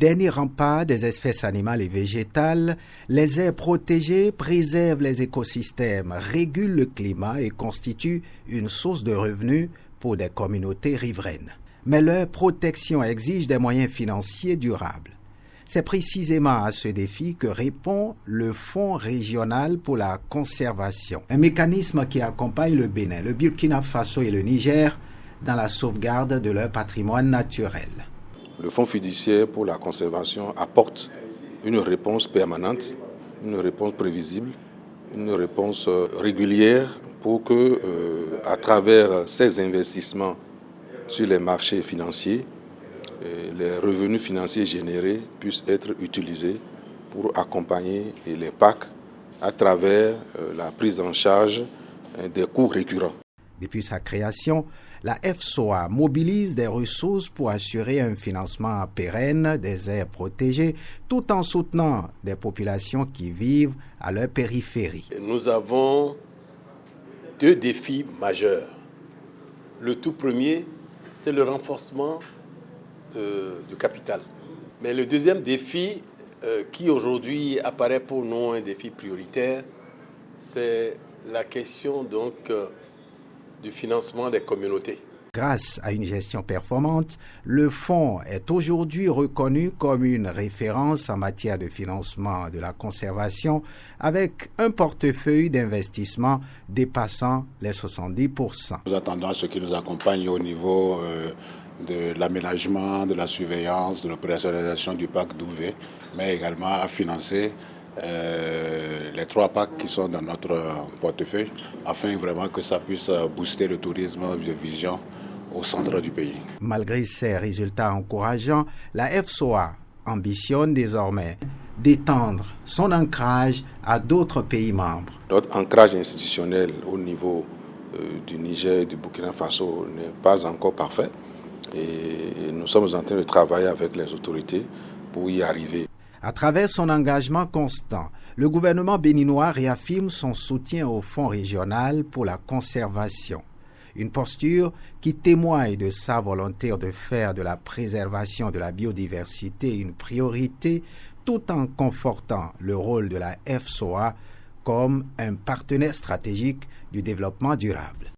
Dernier rempart des espèces animales et végétales, les aires protégées préservent les écosystèmes, régulent le climat et constituent une source de revenus pour des communautés riveraines. Mais leur protection exige des moyens financiers durables. C'est précisément à ce défi que répond le Fonds régional pour la conservation, un mécanisme qui accompagne le Bénin, le Burkina Faso et le Niger dans la sauvegarde de leur patrimoine naturel. Le Fonds fiduciaire pour la conservation apporte une réponse permanente, une réponse prévisible, une réponse régulière pour que, à travers ces investissements sur les marchés financiers, les revenus financiers générés puissent être utilisés pour accompagner les PAC à travers la prise en charge des coûts récurrents. Depuis sa création, la FSOA mobilise des ressources pour assurer un financement pérenne des aires protégées tout en soutenant des populations qui vivent à leur périphérie. Nous avons deux défis majeurs. Le tout premier, c'est le renforcement du capital. Mais le deuxième défi, qui aujourd'hui apparaît pour nous un défi prioritaire, c'est la question du financement des communautés. Grâce à une gestion performante, le fonds est aujourd'hui reconnu comme une référence en matière de financement de la conservation avec un portefeuille d'investissement dépassant les 70%. Nous attendons à ce qui nous accompagne au niveau de l'aménagement, de la surveillance, de l'opérationnalisation du parc d'Ouvé, mais également à financer les 3 PAC qui sont dans notre portefeuille afin vraiment que ça puisse booster le tourisme de vision au centre du pays. Malgré ces résultats encourageants, la FSOA ambitionne désormais d'étendre son ancrage à d'autres pays membres. Notre ancrage institutionnel au niveau du Niger et du Burkina Faso n'est pas encore parfait et nous sommes en train de travailler avec les autorités pour y arriver. À travers son engagement constant, le gouvernement béninois réaffirme son soutien au Fonds régional pour la conservation. Une posture qui témoigne de sa volonté de faire de la préservation de la biodiversité une priorité tout en confortant le rôle de la FSOA comme un partenaire stratégique du développement durable.